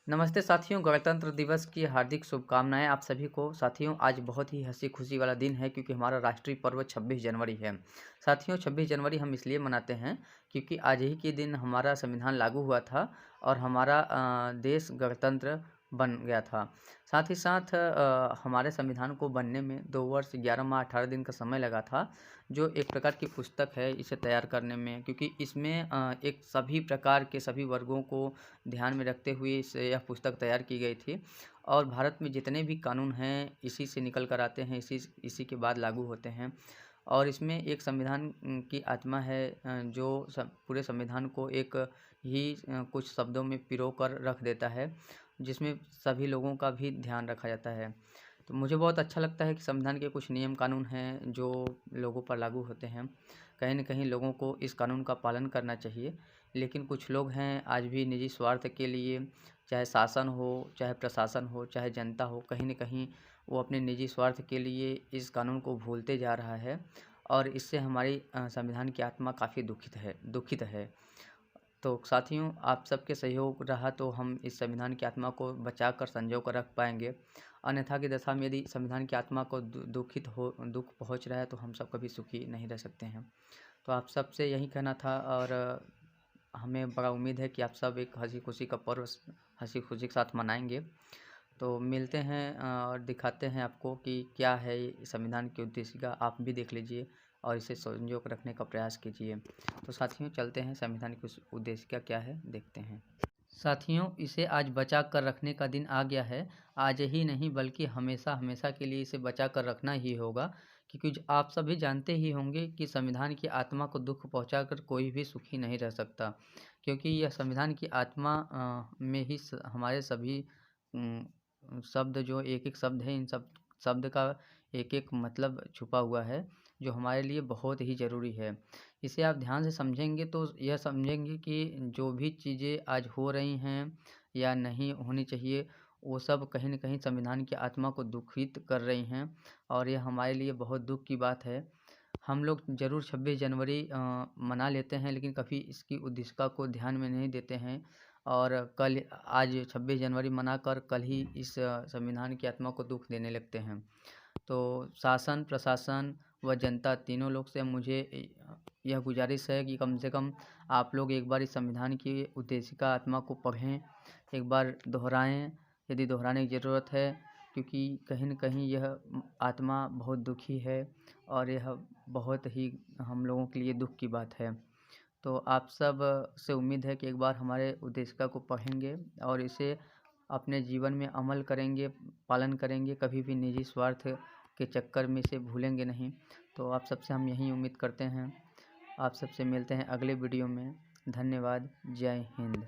नमस्ते साथियों, गणतंत्र दिवस की हार्दिक शुभकामनाएं आप सभी को। साथियों, आज बहुत ही हंसी खुशी वाला दिन है क्योंकि हमारा राष्ट्रीय पर्व 26 जनवरी है। साथियों, 26 जनवरी हम इसलिए मनाते हैं क्योंकि आज ही के दिन हमारा संविधान लागू हुआ था और हमारा देश गणतंत्र बन गया था। साथ ही साथ हमारे संविधान को बनने में 2 वर्ष 11 माह 18 दिन का समय लगा था, जो एक प्रकार की पुस्तक है इसे तैयार करने में, क्योंकि इसमें एक सभी प्रकार के सभी वर्गों को ध्यान में रखते हुए यह पुस्तक तैयार की गई थी। और भारत में जितने भी कानून हैं इसी से निकल कर आते हैं, इसी के बाद लागू होते हैं। और इसमें एक संविधान की आत्मा है जो पूरे संविधान को एक ही कुछ शब्दों में पिरो कर रख देता है, जिसमें सभी लोगों का भी ध्यान रखा जाता है। तो मुझे बहुत अच्छा लगता है कि संविधान के कुछ नियम कानून हैं जो लोगों पर लागू होते हैं। कहीं न कहीं लोगों को इस कानून का पालन करना चाहिए, लेकिन कुछ लोग हैं आज भी निजी स्वार्थ के लिए, चाहे शासन हो, चाहे प्रशासन हो, चाहे जनता हो, कहीं न कहीं वो अपने निजी स्वार्थ के लिए इस कानून को भूलते जा रहा है और इससे हमारी संविधान की आत्मा काफ़ी दुखित है। तो साथियों, आप सबके सहयोग रहा तो हम इस संविधान की आत्मा को बचा कर संजो कर रख पाएंगे। अन्यथा की दशा में यदि संविधान की आत्मा को दुख पहुंच रहा है तो हम सब कभी सुखी नहीं रह सकते हैं। तो आप सबसे यही कहना था और हमें बड़ा उम्मीद है कि आप सब एक हंसी खुशी का पर्व हंसी खुशी के साथ मनाएंगे। तो मिलते हैं और दिखाते हैं आपको कि क्या है ये संविधान की उद्देशिका। आप भी देख लीजिए और इसे संजो कर रखने का प्रयास कीजिए। तो साथियों, चलते हैं संविधान की उद्देशिका क्या है देखते हैं। साथियों, इसे आज बचा कर रखने का दिन आ गया है। आज ही नहीं बल्कि हमेशा हमेशा के लिए इसे बचा कर रखना ही होगा, क्योंकि आप सभी जानते ही होंगे कि संविधान की आत्मा को दुख पहुंचाकर कोई भी सुखी नहीं रह सकता, क्योंकि यह संविधान की आत्मा में ही हमारे सभी शब्द, जो एक एक शब्द है, इन सब शब्द का एक एक मतलब छुपा हुआ है जो हमारे लिए बहुत ही ज़रूरी है। इसे आप ध्यान से समझेंगे तो यह समझेंगे कि जो भी चीज़ें आज हो रही हैं या नहीं होनी चाहिए, वो सब कहीं न कहीं संविधान की आत्मा को दुखित कर रही हैं और यह हमारे लिए बहुत दुःख की बात है। हम लोग ज़रूर 26 जनवरी मना लेते हैं, लेकिन कभी इसकी उद्देशिका को ध्यान में नहीं देते हैं और आज 26 जनवरी मनाकर कल ही इस संविधान की आत्मा को दुःख देने लगते हैं। तो शासन, प्रशासन व जनता तीनों लोग से मुझे यह गुजारिश है कि कम से कम आप लोग एक बार इस संविधान की उद्देशिका आत्मा को पढ़ें, एक बार दोहराएं यदि दोहराने की ज़रूरत है, क्योंकि कहीं न कहीं यह आत्मा बहुत दुखी है और यह बहुत ही हम लोगों के लिए दुःख की बात है। तो आप सब से उम्मीद है कि एक बार हमारे उद्देशिका को पढ़ेंगे और इसे अपने जीवन में अमल करेंगे, पालन करेंगे, कभी भी निजी स्वार्थ के चक्कर में इसे भूलेंगे नहीं। तो आप सबसे हम यही उम्मीद करते हैं। आप सबसे मिलते हैं अगले वीडियो में। धन्यवाद। जय हिंद।